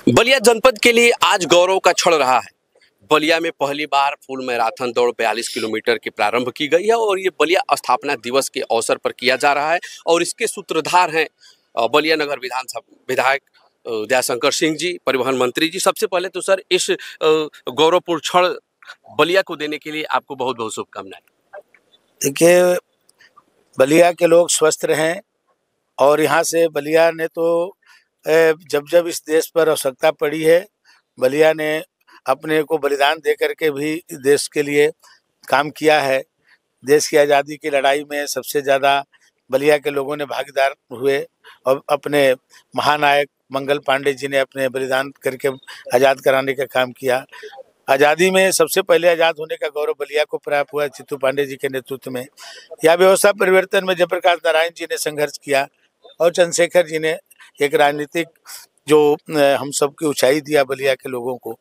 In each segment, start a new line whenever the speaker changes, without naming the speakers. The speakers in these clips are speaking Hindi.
बलिया जनपद के लिए आज गौरव का क्षण रहा है। बलिया में पहली बार फुल मैराथन दौड़ 42 किलोमीटर की प्रारंभ की गई है और ये बलिया स्थापना दिवस के अवसर पर किया जा रहा है और इसके सूत्रधार हैं बलिया नगर विधानसभा विधायक दयाशंकर सिंह जी, परिवहन मंत्री जी। सबसे पहले तो सर इस गौरवपूर्ण क्षण बलिया को देने के लिए आपको बहुत बहुत शुभकामनाएं।
देखिए, बलिया के लोग स्वस्थ रहें और यहाँ से बलिया ने तो जब जब इस देश पर आवश्यकता पड़ी है, बलिया ने अपने को बलिदान दे करके भी देश के लिए काम किया है। देश की आज़ादी की लड़ाई में सबसे ज़्यादा बलिया के लोगों ने भागीदार हुए और अपने महानायक मंगल पांडे जी ने अपने बलिदान करके आज़ाद कराने का काम किया। आज़ादी में सबसे पहले आज़ाद होने का गौरव बलिया को प्राप्त हुआ चित्तू पांडे जी के नेतृत्व में। यह व्यवस्था परिवर्तन में जयप्रकाश नारायण जी ने संघर्ष किया और चंद्रशेखर जी ने एक राजनीतिक जो हम सबकी ऊंचाई दिया बलिया के लोगों को।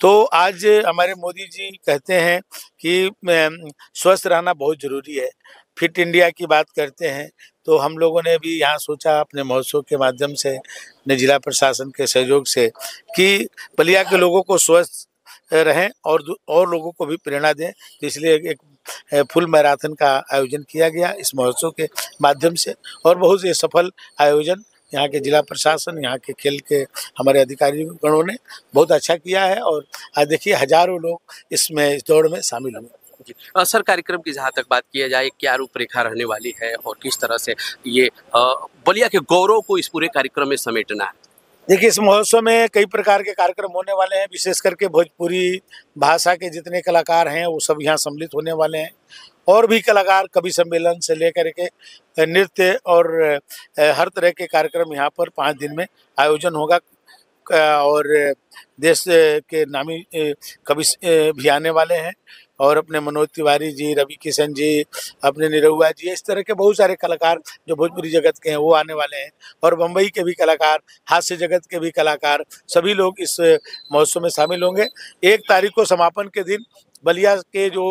तो आज हमारे मोदी जी कहते हैं कि स्वस्थ रहना बहुत ज़रूरी है, फिट इंडिया की बात करते हैं। तो हम लोगों ने भी यहाँ सोचा अपने महोत्सव के माध्यम से, अपने जिला प्रशासन के सहयोग से, कि बलिया के लोगों को स्वस्थ रहें और लोगों को भी प्रेरणा दें। तो इसलिए एक फुल मैराथन का आयोजन किया गया इस महोत्सव के माध्यम से और बहुत ही सफल आयोजन यहाँ के जिला प्रशासन, यहाँ के खेल के हमारे अधिकारी गणों ने बहुत अच्छा किया है। और आज देखिए हजारों लोग इस दौड़ में शामिल हुए।
जी सर, कार्यक्रम की जहाँ तक बात किया जाए, क्या रूपरेखा रहने वाली है और किस तरह से ये बलिया के गौरव को इस पूरे कार्यक्रम में समेटना है?
देखिए, इस महोत्सव में कई प्रकार के कार्यक्रम होने वाले हैं। विशेष करके भोजपुरी भाषा के जितने कलाकार हैं वो सब यहाँ सम्मिलित होने वाले हैं और भी कलाकार कवि सम्मेलन से लेकर के नृत्य और हर तरह के कार्यक्रम यहाँ पर 5 दिन में आयोजन होगा। और देश के नामी कवि भी आने वाले हैं और अपने मनोज तिवारी जी, रवि किशन जी, अपने निरहुआ जी, इस तरह के बहुत सारे कलाकार जो भोजपुरी जगत के हैं वो आने वाले हैं और बम्बई के भी कलाकार, हास्य जगत के भी कलाकार, सभी लोग इस महोत्सव में शामिल होंगे। 1 तारीख को समापन के दिन बलिया के जो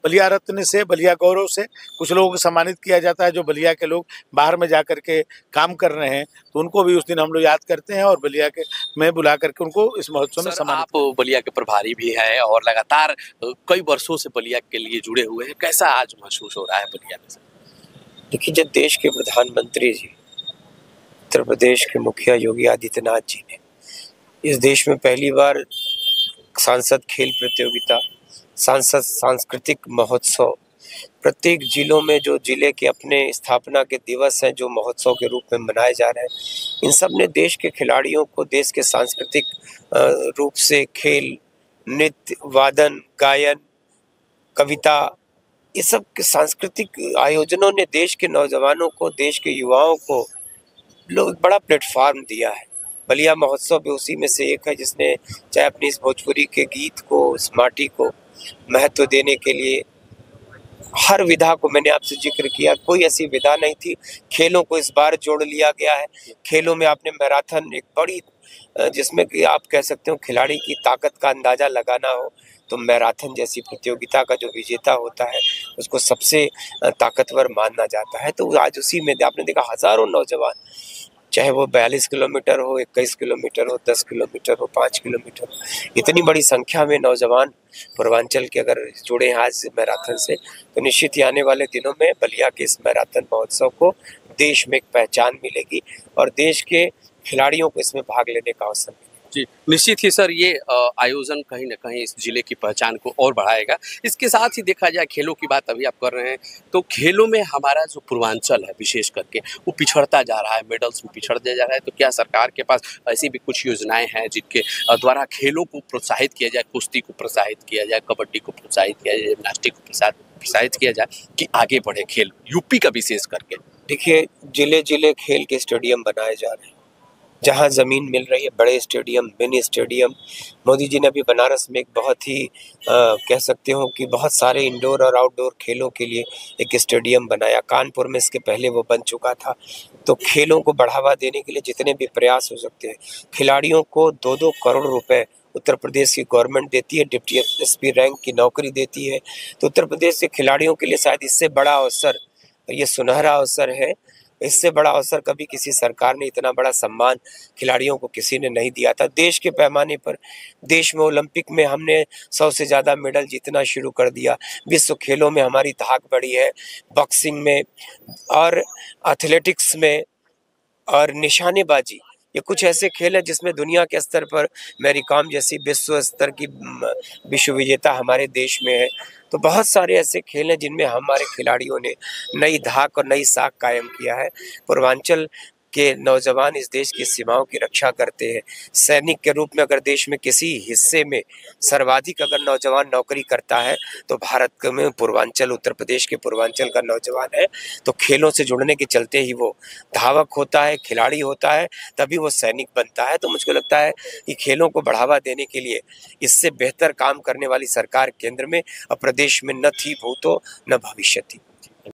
बलिया रत्न से, बलिया गौरव से कुछ लोगों को सम्मानित किया जाता है जो बलिया के लोग बाहर में जा कर के काम कर रहे हैं, तो उनको भी उस दिन हम लोग याद करते हैं और बलिया के में बुला करके उनको इस महोत्सव में सम्मानित।
आप बलिया के प्रभारी भी हैं और लगातार कई वर्षों से बलिया के लिए जुड़े हुए हैं, कैसा आज महसूस हो रहा है बलिया में?
देखिए, जब देश के प्रधानमंत्री जी, उत्तर प्रदेश के मुखिया योगी आदित्यनाथ जी ने इस देश में पहली बार सांसद खेल प्रतियोगिता, सांसद सांस्कृतिक महोत्सव, प्रत्येक जिलों में जो जिले के अपने स्थापना के दिवस हैं जो महोत्सव के रूप में मनाए जा रहे हैं, इन सब ने देश के खिलाड़ियों को देश के सांस्कृतिक रूप से खेल, नृत्य, वादन, गायन, कविता, ये सब के सांस्कृतिक आयोजनों ने देश के नौजवानों को, देश के युवाओं को बड़ा प्लेटफार्म दिया है। बलिया महोत्सव भी उसी में से एक है जिसने चाहे अपनी इस भोजपुरी के गीत को, इस माटी को महत्व देने के लिए हर विधा को, मैंने आपसे जिक्र किया, कोई ऐसी विधा नहीं थी। खेलों को इस बार जोड़ लिया गया है। खेलों में आपने मैराथन एक बड़ी, जिसमें कि आप कह सकते हो खिलाड़ी की ताकत का अंदाजा लगाना हो तो मैराथन जैसी प्रतियोगिता का जो विजेता होता है उसको सबसे ताकतवर माना जाता है। तो आज उसी में आपने देखा हजारों नौजवान, चाहे वो 42 किलोमीटर हो, 21 किलोमीटर हो, 10 किलोमीटर हो, 5 किलोमीटर हो, इतनी बड़ी संख्या में नौजवान पूर्वांचल के अगर जुड़े हैं आज मैराथन से, तो निश्चित ही आने वाले दिनों में बलिया के इस मैराथन महोत्सव को देश में एक पहचान मिलेगी और देश के खिलाड़ियों को इसमें भाग लेने का अवसर मिलेगा।
जी, निश्चित ही सर, ये आयोजन कहीं न कहीं इस जिले की पहचान को और बढ़ाएगा। इसके साथ ही देखा जाए, खेलों की बात अभी आप कर रहे हैं, तो खेलों में हमारा जो पूर्वांचल है विशेष करके वो पिछड़ता जा रहा है, मेडल्स में पिछड़ता जा रहा है। तो क्या सरकार के पास ऐसी भी कुछ योजनाएं हैं जिनके द्वारा खेलों को प्रोत्साहित किया जाए, कुश्ती को प्रोत्साहित किया जाए, कबड्डी को प्रोत्साहित किया जाए, जिम्नास्टिक को प्रोत्साहित किया जाए कि आगे बढ़े खेल, यूपी का विशेष करके?
देखिए, जिले जिले खेल के स्टेडियम बनाए जा रहे हैं, जहाँ ज़मीन मिल रही है, बड़े stadium, mini stadium. Modi ji ने अभी बनारस में एक बहुत ही कह सकते हो कि बहुत सारे इंडोर और आउटडोर खेलों के लिए एक स्टेडियम बनाया। कानपुर में इसके पहले वो बन चुका था। तो खेलों को बढ़ावा देने के लिए जितने भी प्रयास हो सकते हैं, खिलाड़ियों को 2-2 करोड़ रुपए उत्तर प्रदेश की गवर्नमेंट देती है, डिप्टी एसपी रैंक की नौकरी देती है। तो उत्तर प्रदेश के खिलाड़ियों के लिए शायद इससे बड़ा अवसर, ये सुनहरा अवसर है इससे बड़ा अवसर कभी किसी सरकार ने, इतना बड़ा सम्मान खिलाड़ियों को किसी ने नहीं दिया था। देश के पैमाने पर देश में ओलंपिक में हमने 100 से ज़्यादा मेडल जीतना शुरू कर दिया। विश्व खेलों में हमारी धाक बढ़ी है, बॉक्सिंग में और एथलेटिक्स में और निशानेबाजी। ये कुछ ऐसे खेल हैं जिसमें दुनिया के स्तर पर मैरी कॉम जैसी विश्व स्तर की विश्व विजेता हमारे देश में है। तो बहुत सारे ऐसे खेल हैं जिनमें हमारे खिलाड़ियों ने नई धाक और नई साख कायम किया है। पूर्वांचल के नौजवान इस देश की सीमाओं की रक्षा करते हैं। सैनिक के रूप में अगर देश में किसी हिस्से में सर्वाधिक अगर नौजवान नौकरी करता है तो भारत में पूर्वांचल, उत्तर प्रदेश के पूर्वांचल का नौजवान है। तो खेलों से जुड़ने के चलते ही वो धावक होता है, खिलाड़ी होता है, तभी वो सैनिक बनता है। तो मुझको लगता है कि खेलों को बढ़ावा देने के लिए इससे बेहतर काम करने वाली सरकार केंद्र में और प्रदेश में न थी भूतो न भविष्यति।